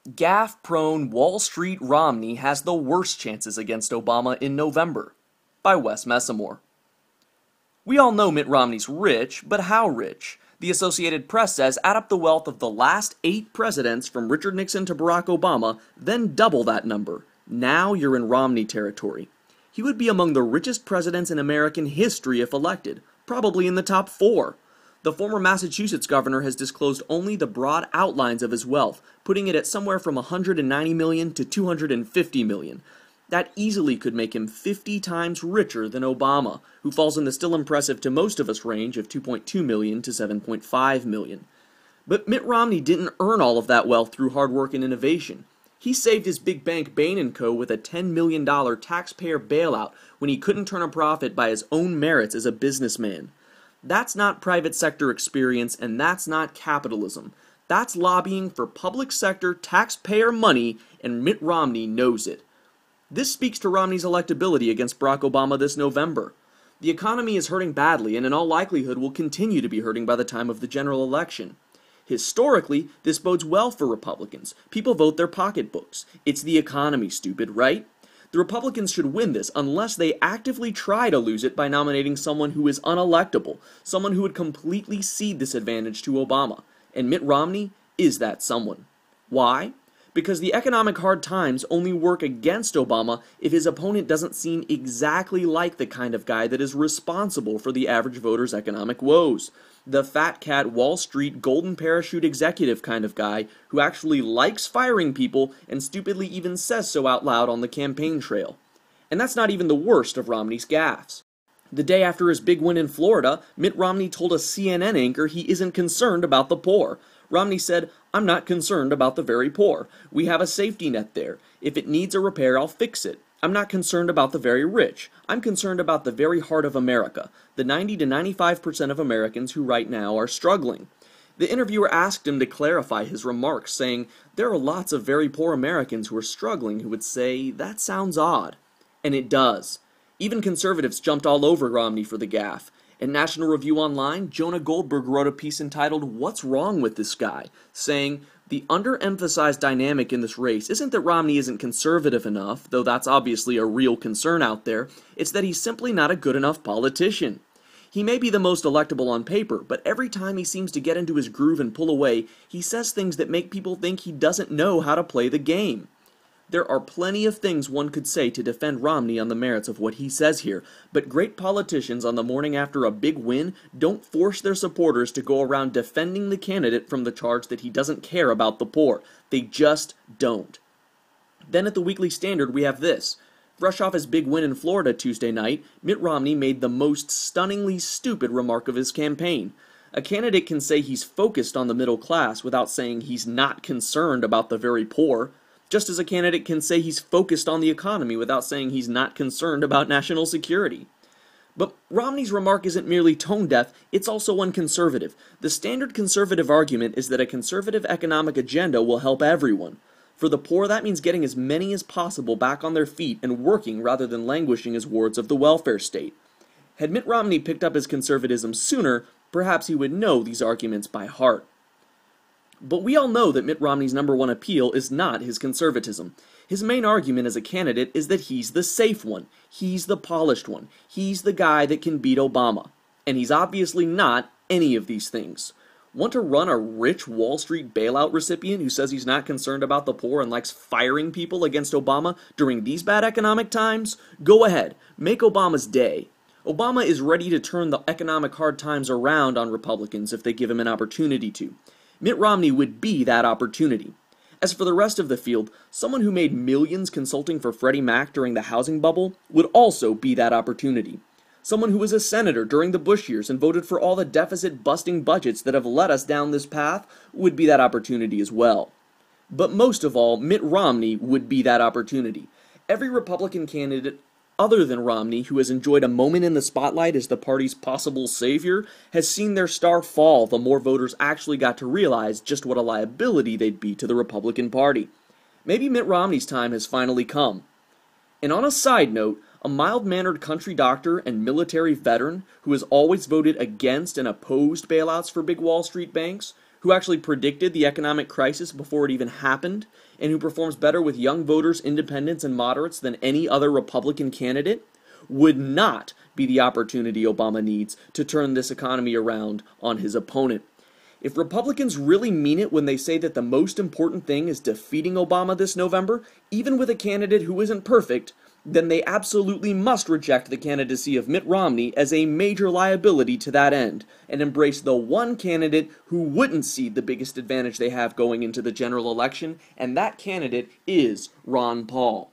Gaffe-prone Wall Street Romney has the worst chances against Obama in November, by Wes Messamore. We all know Mitt Romney's rich, but how rich? The Associated Press says add up the wealth of the last 8 presidents from Richard Nixon to Barack Obama, then double that number. Now you're in Romney territory. He would be among the richest presidents in American history if elected, probably in the top 4. The former Massachusetts governor has disclosed only the broad outlines of his wealth, putting it at somewhere from $190 million to $250 million. That easily could make him 50 times richer than Obama, who falls in the still impressive to most of us range of $2.2 million to $7.5 million. But Mitt Romney didn't earn all of that wealth through hard work and innovation. He saved his big bank Bain & Co. with a $10 million taxpayer bailout when he couldn't turn a profit by his own merits as a businessman. That's not private sector experience, and that's not capitalism. That's lobbying for public sector taxpayer money, and Mitt Romney knows it. This speaks to Romney's electability against Barack Obama this November. The economy is hurting badly and in all likelihood will continue to be hurting by the time of the general election. Historically, this bodes well for Republicans. People vote their pocketbooks. It's the economy, stupid, right? The Republicans should win this unless they actively try to lose it by nominating someone who is unelectable, someone who would completely cede this advantage to Obama. And Mitt Romney is that someone. Why? Because the economic hard times only work against Obama if his opponent doesn't seem exactly like the kind of guy that is responsible for the average voter's economic woes. The fat cat Wall Street golden parachute executive kind of guy who actually likes firing people and stupidly even says so out loud on the campaign trail. And that's not even the worst of Romney's gaffes. The day after his big win in Florida, Mitt Romney told a CNN anchor he isn't concerned about the poor. Romney said, "I'm not concerned about the very poor. We have a safety net there. If it needs a repair, I'll fix it. I'm not concerned about the very rich. I'm concerned about the very heart of America, the 90 to 95% of Americans who right now are struggling." The interviewer asked him to clarify his remarks, saying, "There are lots of very poor Americans who are struggling who would say, that sounds odd." And it does. Even conservatives jumped all over Romney for the gaffe. In National Review Online, Jonah Goldberg wrote a piece entitled, "What's Wrong with This Guy?" saying, "The underemphasized dynamic in this race isn't that Romney isn't conservative enough, though that's obviously a real concern out there, it's that he's simply not a good enough politician. He may be the most electable on paper, but every time he seems to get into his groove and pull away, he says things that make people think he doesn't know how to play the game." There are plenty of things one could say to defend Romney on the merits of what he says here, but great politicians on the morning after a big win don't force their supporters to go around defending the candidate from the charge that he doesn't care about the poor. They just don't. Then at the Weekly Standard we have this. Fresh off his big win in Florida Tuesday night, Mitt Romney made the most stunningly stupid remark of his campaign. A candidate can say he's focused on the middle class without saying he's not concerned about the very poor. Just as a candidate can say he's focused on the economy without saying he's not concerned about national security. But Romney's remark isn't merely tone-deaf, it's also unconservative. The standard conservative argument is that a conservative economic agenda will help everyone. For the poor, that means getting as many as possible back on their feet and working rather than languishing as wards of the welfare state. Had Mitt Romney picked up his conservatism sooner, perhaps he would know these arguments by heart. But we all know that Mitt Romney's #1 appeal is not his conservatism. His main argument as a candidate is that he's the safe one. He's the polished one. He's the guy that can beat Obama. And he's obviously not any of these things. Want to run a rich Wall Street bailout recipient who says he's not concerned about the poor and likes firing people against Obama during these bad economic times? Go ahead. Make Obama's day. Obama is ready to turn the economic hard times around on Republicans if they give him an opportunity to. Mitt Romney would be that opportunity. As for the rest of the field, someone who made millions consulting for Freddie Mac during the housing bubble would also be that opportunity. Someone who was a senator during the Bush years and voted for all the deficit-busting budgets that have led us down this path would be that opportunity as well. But most of all, Mitt Romney would be that opportunity. Every Republican candidate other than Romney, who has enjoyed a moment in the spotlight as the party's possible savior, has seen their star fall the more voters actually got to realize just what a liability they'd be to the Republican Party. Maybe Mitt Romney's time has finally come. And on a side note, a mild-mannered country doctor and military veteran who has always voted against and opposed bailouts for big Wall Street banks, who actually predicted the economic crisis before it even happened, and who performs better with young voters, independents, and moderates than any other Republican candidate, would not be the opportunity Obama needs to turn this economy around on his opponent. If Republicans really mean it when they say that the most important thing is defeating Obama this November, even with a candidate who isn't perfect, then they absolutely must reject the candidacy of Mitt Romney as a major liability to that end, and embrace the one candidate who wouldn't cede the biggest advantage they have going into the general election, and that candidate is Ron Paul.